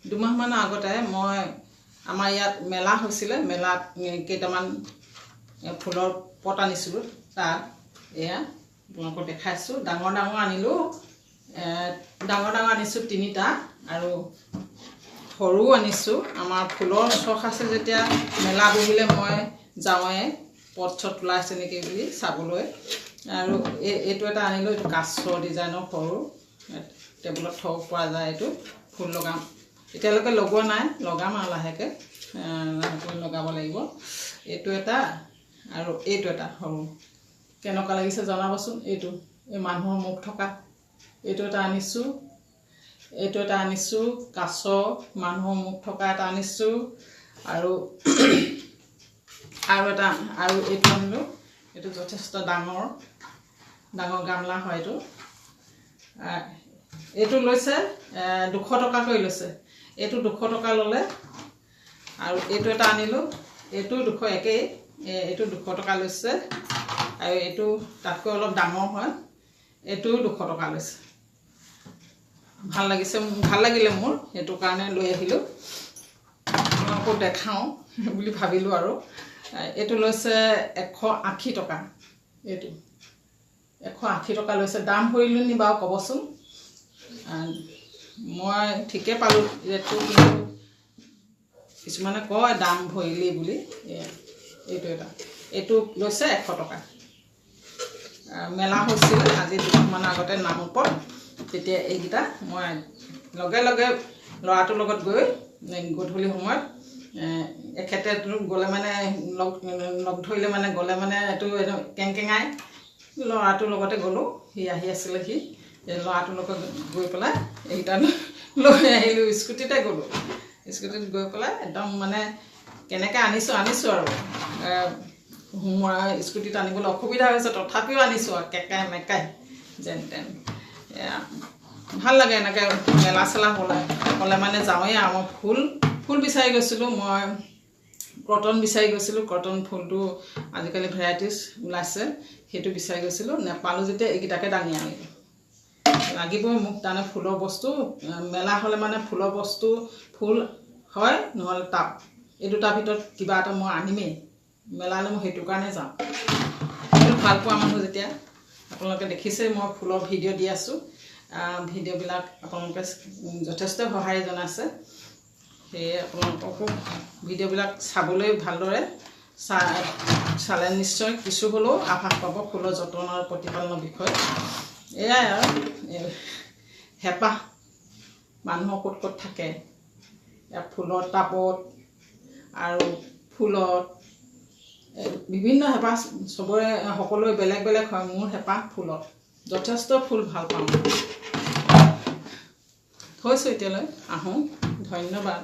দুমাহমানৰ আগতে মই আমাৰ ইয়াত মেলা হৈছিলে মেলাত কেইটামান ফুলৰ পট আনিছিলোঁ তাত এয়া আপোনালোকক দেখাইছোঁ ডাঙৰ আনিলোঁ ডাঙৰ আনিছোঁ 3টা আৰু সৰু আনিছোঁ আমাৰ ফুলৰ চখ আছে যেতিয়া মেলা বহিলে মই যাওঁৱে পট চট ওলাইছে নেকি বুলি চাবলৈ আৰু এইটো এটা আনিলোঁ এইটো কাছৰ ডিজাইনৰ সৰু টেবুলত থ'ব পৰা যায় এইটো ফুল লগাম এতিয়ালৈকে লগোৱা নাই লগাম আৰু লাহেকৈ লগাব লাগিব এইটো এটা আৰু এইটো এটা সৰু কেনেকুৱা লাগিছে জনাবচোন এইটো এই মানুহৰ মুখ থকা এইটো এটা আনিছোঁ কাছ মানুহৰ মুখ থকা এটা আনিছোঁ আৰু এটা আৰু এইটো আনিলোঁ এইটো যথেষ্ট ডাঙৰ গামলা হয় এইটো লৈছে 200 টকাকৈ লৈছে এইটো 200 টকা ল'লে আৰু এইটো এটা আনিলোঁ এইটো 200 একেই এইটো 200 টকা লৈছে আৰু এইটো তাতকৈ অলপ ডাঙৰ হয় এইটো 200 টকা লৈছে ভাল লাগিলে মোৰ সেইটো কাৰণে লৈ আহিলোঁ আপোনালোকক দেখাওঁ বুলি ভাবিলোঁ আৰু এইটো লৈছে 180 টকা এইটো 180 টকা লৈছে দাম ভৰিলোঁ নি বাৰু ক'বচোন মই ঠিকে পালোঁ ৰেটটো কিন্তু কিছুমানে কয় দাম ভৰিলি বুলি এইটো লৈছে 100 টকা মেলা হৈছিলে আজি 2 মাহমানৰ আগতে নামৰূপত তেতিয়া এইকেইটা মই লগে ল'ৰাটোৰ লগত গৈ গধূলি সময়ত এখেতে গ'লে মানে লগ ধৰিলে মানে গ'লে মানে এইটো কেংকেঙাই ল'ৰাটোৰ লগতে গ'লোঁ সি আহি আছিলে ল'ৰাটোৰ লগত গৈ পেলাই এইকেইটা লৈ আহিলোঁ স্কুটিতে গ'লোঁ স্কুটিত গৈ পেলাই একদম মানে কেনেকৈ আনিছোঁ আৰু সোমোৱা স্কুটিত আনিবলৈ অসুবিধা হৈছে তথাপিও আনিছোঁ আৰু কেকাই মেকাই যেন তেন ভাল লাগে এনেকৈ মেলা চেলা হ'লে মানে যাওঁৱেই আৰু মই ফুল বিচাৰি গৈছিলোঁ মই কটন বিচাৰি গৈছিলোঁ কটন ফুলটো আজিকালি ভেৰাইটিজ ওলাইছে সেইটো বিচাৰি গৈছিলোঁ নেপালোঁ যেতিয়া এইকেইটাকে দাঙি আনিলোঁ লাগিবই মোক তাৰমানে ফুলৰ বস্তু মেলা হ'লে মানে ফুলৰ বস্তু ফুল হয় নহ'লে টাব এই দুটাৰ ভিতৰত কিবা এটা মই আনিমেই মেলালৈ মই সেইটো কাৰণে যাওঁ ভাল পোৱা মানুহ যেতিয়া আপোনালোকে দেখিছে মই ফুলৰ ভিডিঅ' দি আছোঁ ভিডিঅ'বিলাক আপোনালোকে যথেষ্ট সঁহাৰি জনাইছে সেয়ে আপোনালোককো ভিডিঅ'বিলাক চাবলৈ ভালদৰে চালে নিশ্চয় কিছু হ'লেও আভাস পাব ফুলৰ যতন আৰু প্ৰতিপালনৰ বিষয়ে এয়াই আৰু হেঁপাহ মানুহৰ ক'ত থাকে ফুলৰ টাবত আৰু ফুলত বিভিন্ন হেঁপাহ চবৰে সকলোৰে বেলেগ হয় মোৰ হেঁপাহ ফুলত যথেষ্ট ফুল ভাল পাওঁ থৈছোঁ এতিয়ালৈ আহোঁ ধন্যবাদ